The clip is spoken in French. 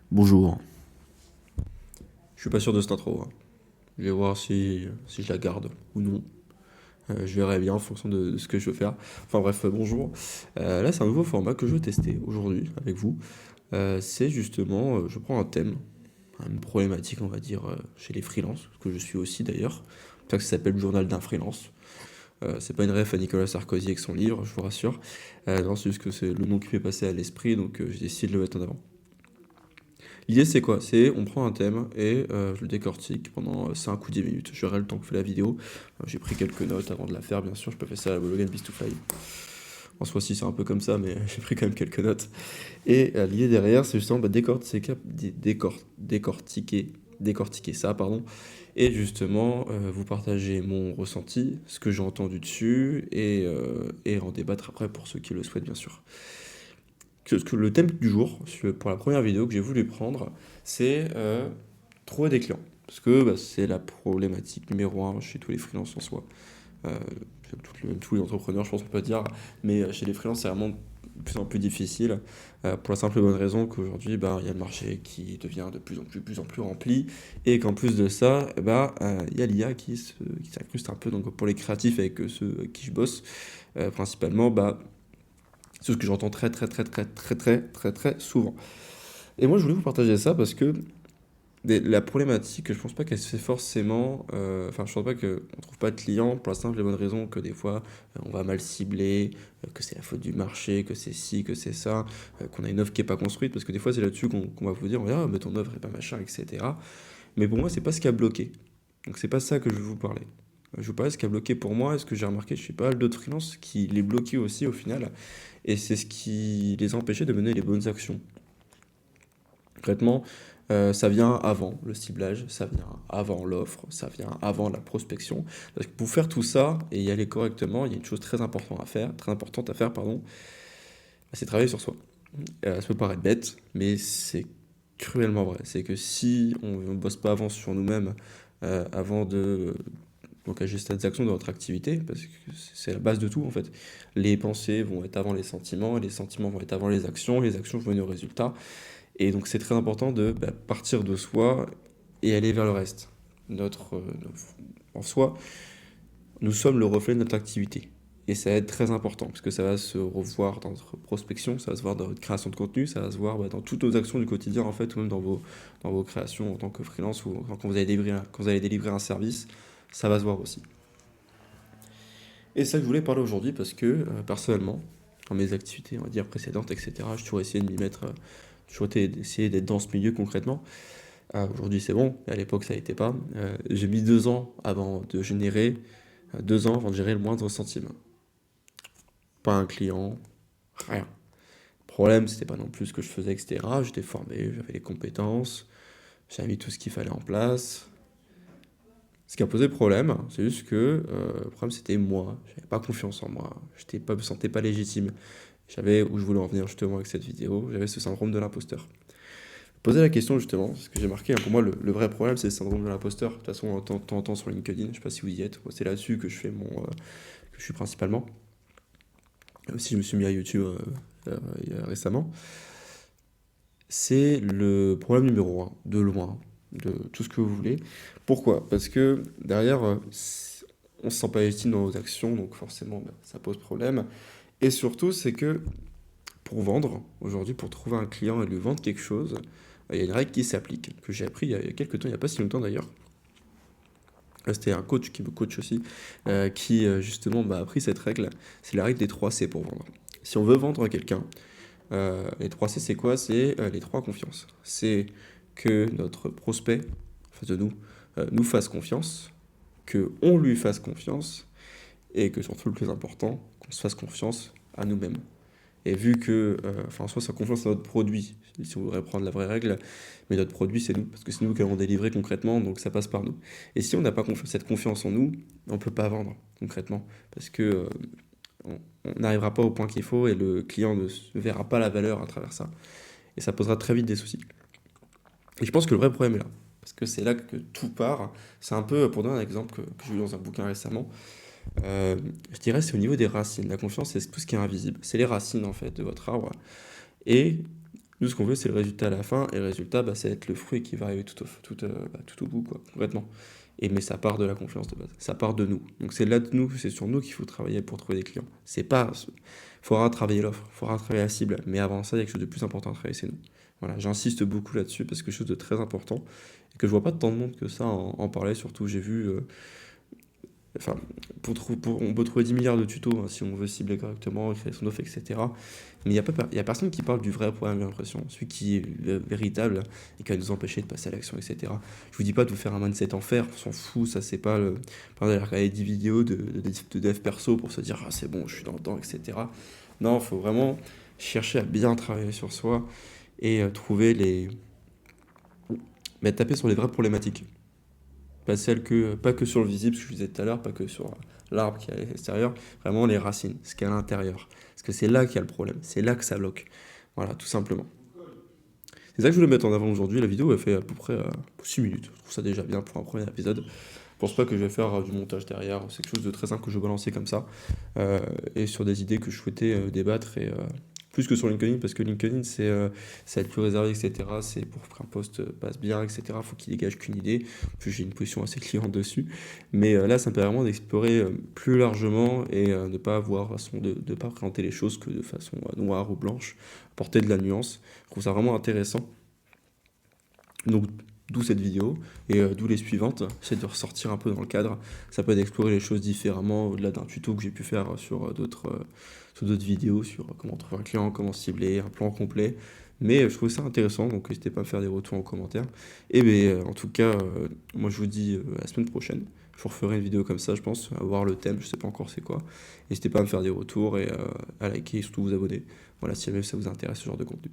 Bonjour. Je suis pas sûr de cette intro, hein. Je vais voir si je la garde ou non. Je verrai bien en fonction de ce que je veux faire. Enfin bref, bonjour. Là, c'est un nouveau format que je veux tester aujourd'hui avec vous. C'est justement, je prends un thème, une problématique, on va dire, chez les freelances, que je suis aussi d'ailleurs. C'est pour ça que ça s'appelle le journal d'un freelance. C'est pas une ref à Nicolas Sarkozy avec son livre, je vous rassure. Non, c'est juste que c'est le nom qui m'est passé à l'esprit, donc j'ai décidé de le mettre en avant. L'idée c'est quoi? C'est on prend un thème et je le décortique pendant 5 ou 10 minutes. J'aurai le temps que fait la vidéo. J'ai pris quelques notes avant de la faire, bien sûr. Je peux faire ça à la Bologne Beast to Fly. En soi, si c'est un peu comme ça, mais j'ai pris quand même quelques notes. Et l'idée derrière, c'est justement décortiquer ça, pardon. Et justement, vous partager mon ressenti, ce que j'ai entendu dessus, et en débattre après pour ceux qui le souhaitent, bien sûr. Que le thème du jour, pour la première vidéo que j'ai voulu prendre, c'est trouver des clients. Parce que bah, c'est la problématique numéro un chez tous les freelances en soi. Euh, tous les entrepreneurs, je pense qu'on peut dire. Mais chez les freelances, c'est vraiment de plus en plus difficile. Pour la simple et bonne raison qu'aujourd'hui, bah, il y a le marché qui devient de plus en plus rempli. Et qu'en plus de ça, bah, il y a l'IA qui s'incruste un peu. Donc pour les créatifs avec ceux avec qui je bosse, principalement, bah, c'est ce que j'entends très souvent. Et moi, je voulais vous partager ça parce que la problématique, je pense pas qu'elle se fait forcément. Enfin, je pense pas qu'on trouve pas de clients pour la simple et bonne raison que des fois, on va mal cibler, que c'est la faute du marché, que c'est ci, que c'est ça, qu'on a une offre qui est pas construite. Parce que des fois, c'est là-dessus qu'on va vous dire, ah, mais ton offre est pas machin, etc. Mais pour moi, c'est pas ce qui a bloqué. Donc, c'est pas ça que je veux vous parler. Je vous parle de ce qui a bloqué pour moi, et ce que j'ai remarqué chez pas mal d'autres freelances qui les bloquaient aussi au final. Et c'est ce qui les empêchait de mener les bonnes actions. Concrètement, ça vient avant le ciblage, ça vient avant l'offre, ça vient avant la prospection. Parce que pour faire tout ça et y aller correctement, il y a une chose très importante à faire, pardon, bah, c'est travailler sur soi. Ça peut paraître bête, mais c'est cruellement vrai. C'est que si on ne bosse pas avant sur nous-mêmes, avant de d'engager certaines actions dans notre activité, parce que c'est la base de tout en fait. Les pensées vont être avant les sentiments vont être avant les actions vont mener aux résultats. Et donc c'est très important de bah, partir de soi et aller vers le reste. En soi, nous sommes le reflet de notre activité. Et ça va être très important, parce que ça va se revoir dans notre prospection, ça va se voir dans votre création de contenu, ça va se voir bah, dans toutes nos actions du quotidien, en fait, ou même dans vos créations en tant que freelance, ou quand vous allez délivrer un service, ça va se voir aussi. Et c'est ça que je voulais parler aujourd'hui, parce que personnellement, dans mes activités, on va dire précédentes, etc., j'ai toujours essayé de m'y mettre, essayé d'être dans ce milieu concrètement. Aujourd'hui, c'est bon, mais à l'époque, ça n'était pas. J'ai mis 2 ans avant de générer, 2 ans avant de gérer le moindre centime. Pas un client, rien. Le problème, c'était pas non plus ce que je faisais, etc. J'étais formé, j'avais les compétences, j'avais mis tout ce qu'il fallait en place. Ce qui a posé problème, c'est juste que le problème c'était moi, j'avais pas confiance en moi, je me sentais pas légitime. J'avais, où je voulais en venir justement avec cette vidéo, j'avais ce syndrome de l'imposteur. Poser la question justement, ce que j'ai marqué, hein, pour moi le vrai problème c'est le syndrome de l'imposteur. De toute façon, on t'entend sur LinkedIn, je sais pas si vous y êtes, moi, c'est là-dessus que je fais que je suis principalement. Aussi, je me suis mis à YouTube récemment. C'est le problème numéro un, de loin, de tout ce que vous voulez. Pourquoi? Parce que derrière, on se sent pas légitime dans nos actions, donc forcément, ben, ça pose problème. Et surtout, c'est que pour vendre, aujourd'hui, pour trouver un client et lui vendre quelque chose, il y a une règle qui s'applique, que j'ai appris il y a quelques temps, il n'y a pas si longtemps d'ailleurs. C'était un coach qui me coach aussi, qui justement m'a appris cette règle. C'est la règle des 3 C pour vendre. Si on veut vendre à quelqu'un, les 3 C c'est quoi? C'est les 3 confiances. C'est que notre prospect, en face de nous, nous fasse confiance, que on lui fasse confiance, et que surtout le plus important, qu'on se fasse confiance à nous-mêmes. Et vu que, enfin, en soi, sa confiance à notre produit, si on voudrait prendre la vraie règle, mais notre produit, c'est nous, parce que c'est nous qui allons délivrer concrètement, donc ça passe par nous. Et si on n'a pas cette confiance en nous, on ne peut pas vendre concrètement, parce que on n'arrivera pas au point qu'il faut et le client ne verra pas la valeur à travers ça. Et ça posera très vite des soucis. Et je pense que le vrai problème est là, parce que c'est là que tout part. C'est un peu, pour donner un exemple que j'ai lu dans un bouquin récemment, je dirais c'est au niveau des racines. La confiance, c'est tout ce qui est invisible. C'est les racines en fait de votre arbre. Et Nous, ce qu'on veut, c'est le résultat à la fin, et le résultat, bah, ça va être le fruit qui va arriver tout au bout, quoi, concrètement. Mais ça part de la confiance de base, ça part de nous. Donc c'est là de nous, c'est sur nous qu'il faut travailler pour trouver des clients. C'est pas, faudra travailler l'offre, faudra travailler la cible, mais avant ça, il y a quelque chose de plus important à travailler, c'est nous. Voilà, j'insiste beaucoup là-dessus parce que c'est quelque chose de très important et que je vois pas tant de monde que ça en parler. Surtout, j'ai vu, enfin, on peut trouver 10 milliards de tutos hein, si on veut cibler correctement, créer son offre, etc. Mais il y a personne qui parle du vrai problème, j'ai l'impression. Celui qui est véritable et qui va nous empêcher de passer à l'action, etc. Je vous dis pas de vous faire un mindset en fer, on s'en fout, ça c'est pas le. Par exemple, regarder 10 vidéos de dev perso pour se dire ah c'est bon, je suis dans le temps, etc. Non, il faut vraiment chercher à bien travailler sur soi et trouver les. Mais taper sur les vraies problématiques. Pas que sur le visible, ce que je disais tout à l'heure, pas que sur l'arbre qui est à l'extérieur, vraiment les racines, ce qui est à l'intérieur. Parce que c'est là qu'il y a le problème, c'est là que ça bloque. Voilà, tout simplement. C'est ça que je voulais mettre en avant aujourd'hui. La vidéo, elle fait à peu près 6 minutes. Je trouve ça déjà bien pour un premier épisode. Je pense pas que je vais faire du montage derrière. C'est quelque chose de très simple que je vais balancer comme ça. Euh, et sur des idées que je souhaitais débattre. Plus que sur LinkedIn, parce que LinkedIn, ça va être plus réservé, etc. C'est pour qu'un post passe bien, etc. Faut qu'il dégage qu'une idée. Puis j'ai une position assez cliente dessus. Mais là, ça me permet vraiment d'explorer plus largement et de pas avoir façon de pas présenter les choses que de façon noire ou blanche, apporter de la nuance. Je trouve ça vraiment intéressant. Donc, d'où cette vidéo et d'où les suivantes, c'est de ressortir un peu dans le cadre. Ça peut être d'explorer les choses différemment au-delà d'un tuto que j'ai pu faire sur d'autres vidéos, sur comment trouver un client, comment cibler, un plan complet. Mais je trouve ça intéressant, donc n'hésitez pas à me faire des retours en commentaire. En tout cas, moi je vous dis à la semaine prochaine. Je vous referai une vidéo comme ça, je pense, à voir le thème, je sais pas encore c'est quoi. N'hésitez pas à me faire des retours et à liker et surtout vous abonner. Voilà, si jamais ça vous intéresse ce genre de contenu.